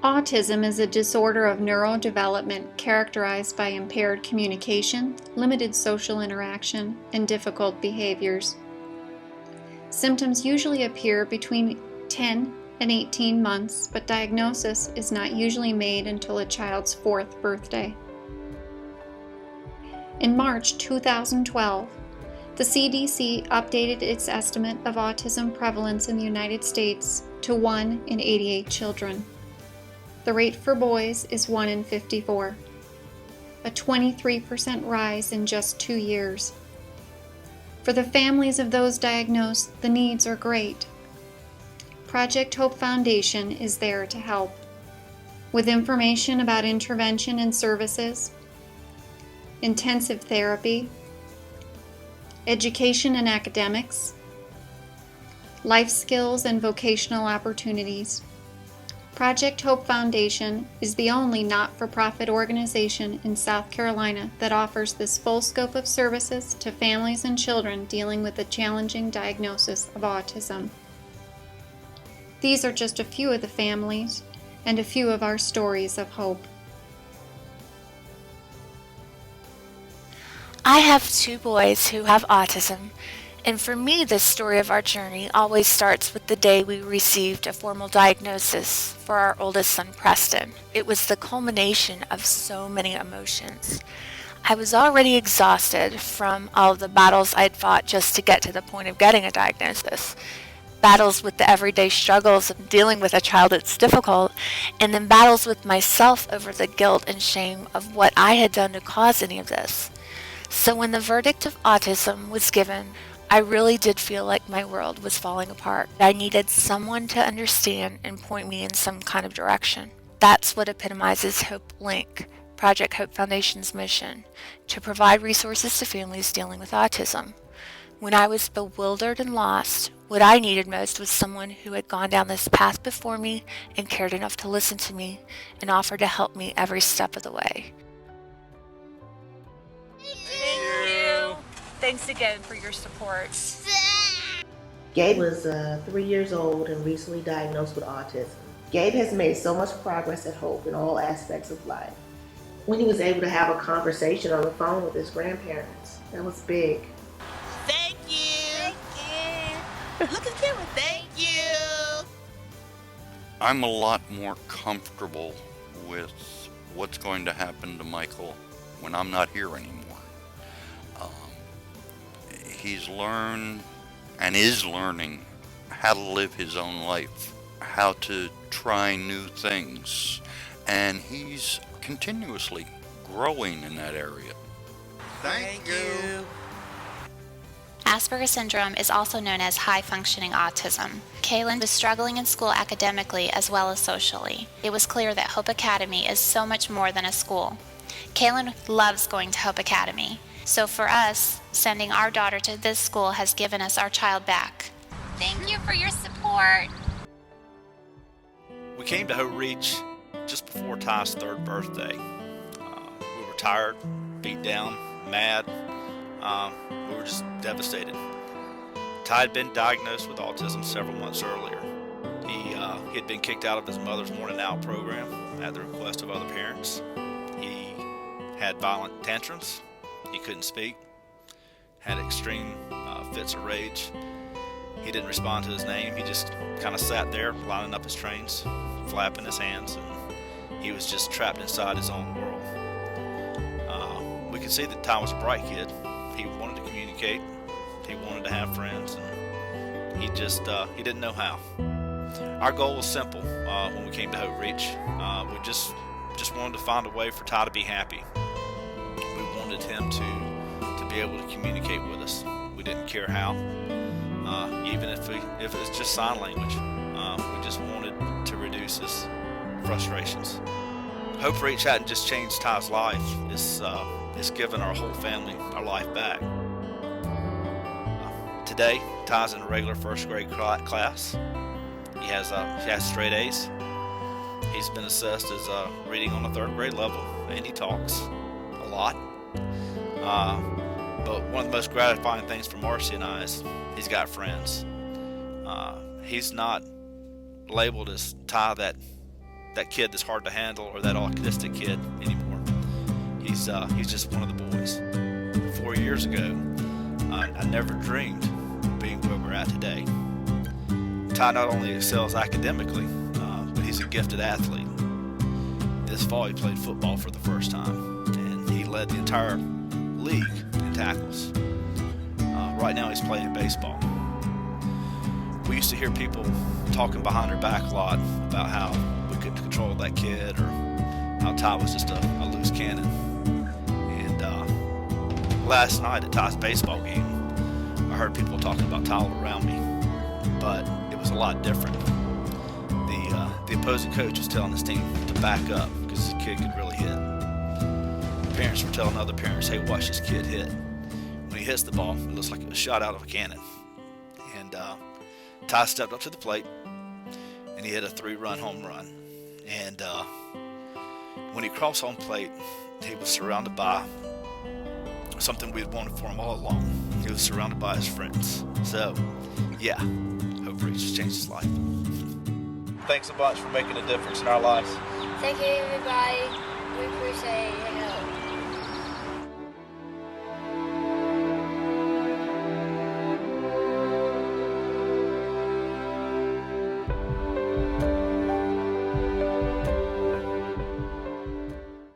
Autism is a disorder of neurodevelopment characterized by impaired communication, limited social interaction, and difficult behaviors. Symptoms usually appear between 10 and 18 months, but diagnosis is not usually made until a child's 4th birthday. In March 2012, the CDC updated its estimate of autism prevalence in the United States to 1 in 88 children. The rate for boys is 1 in 54, a 23% rise in just 2 years. For the families of those diagnosed, the needs are great. Project Hope Foundation is there to help, with information about intervention and services, intensive therapy, education and academics, life skills and vocational opportunities. Project Hope Foundation is the only not-for-profit organization in South Carolina that offers this full scope of services to families and children dealing with a challenging diagnosis of autism. These are just a few of the families and a few of our stories of hope. I have 2 boys who have autism, and for me this story of our journey always starts with the day we received a formal diagnosis for our oldest son Preston. It was the culmination of so many emotions. I was already exhausted from all of the battles I'd fought just to get to the point of getting a diagnosis. Battles with the everyday struggles of dealing with a child that's difficult, and then battles with myself over the guilt and shame of what I had done to cause any of this. So when the verdict of autism was given, I really did feel like my world was falling apart. I needed someone to understand and point me in some kind of direction. That's what epitomizes Hope Link, Project Hope Foundation's mission, to provide resources to families dealing with autism. When I was bewildered and lost, what I needed most was someone who had gone down this path before me and cared enough to listen to me and offer to help me every step of the way. Thanks again for your support. Gabe was 3 years old and recently diagnosed with autism. Gabe has made so much progress at Hope in all aspects of life. When he was able to have a conversation on the phone with his grandparents, that was big. Thank you. Thank you. Look at the camera. Thank you. I'm a lot more comfortable with what's going to happen to Michael when I'm not here anymore. He's learned and is learning how to live his own life, how to try new things, and he's continuously growing in that area. Thank you. Asperger's syndrome is also known as high-functioning autism. Kaylin was struggling in school academically as well as socially. It was clear that Hope Academy is so much more than a school. Kaylin loves going to Hope Academy. So for us, sending our daughter to this school has given us our child back. Thank you for your support. We came to Hope Reach just before Ty's 3rd birthday. We were tired, beat down, mad. We were just devastated. Ty had been diagnosed with autism several months earlier. He had been kicked out of his mother's morning out program at the request of other parents. He had violent tantrums. He couldn't speak, had extreme fits of rage. He didn't respond to his name. He just kind of sat there lining up his trains, flapping his hands, and he was just trapped inside his own world. We could see that Ty was a bright kid. He wanted to communicate. He wanted to have friends, and he didn't know how. Our goal was simple when we came to Hope Reach. We just wanted to find a way for Ty to be happy. We wanted him to be able to communicate with us. We didn't care how, even if it was just sign language. We just wanted to reduce his frustrations. Hope Reach hadn't just changed Ty's life. It's given our whole family our life back. Today, Ty's in a regular 1st grade class. He has straight A's. He's been assessed as reading on a 3rd grade level, and he talks a lot. But one of the most gratifying things for Marcy and I is he's got friends. He's not labeled as Ty that that kid that's hard to handle or that autistic kid anymore. He's just one of the boys. 4 years ago, I never dreamed of being where we're at today. Ty not only excels academically, but he's a gifted athlete. This fall he played football for the first time, and he led the entire league in tackles. Right now he's playing baseball. We used to hear people talking behind our back a lot about how we couldn't control that kid, or how Ty was just a loose cannon. And last night at Ty's baseball game, I heard people talking about Ty all around me, but it was a lot different. The opposing coach was telling his team to back up because this kid could really hit. Parents were telling other parents, hey, watch this kid hit. When he hits the ball, it looks like it was shot out of a cannon. And Ty stepped up to the plate, and he hit a 3-run home run. And when he crossed home plate, he was surrounded by something we had wanted for him all along. He was surrounded by his friends. So, yeah, hopefully it's changed his life. Thanks a bunch for making a difference in our lives. Thank you, everybody. We appreciate your help.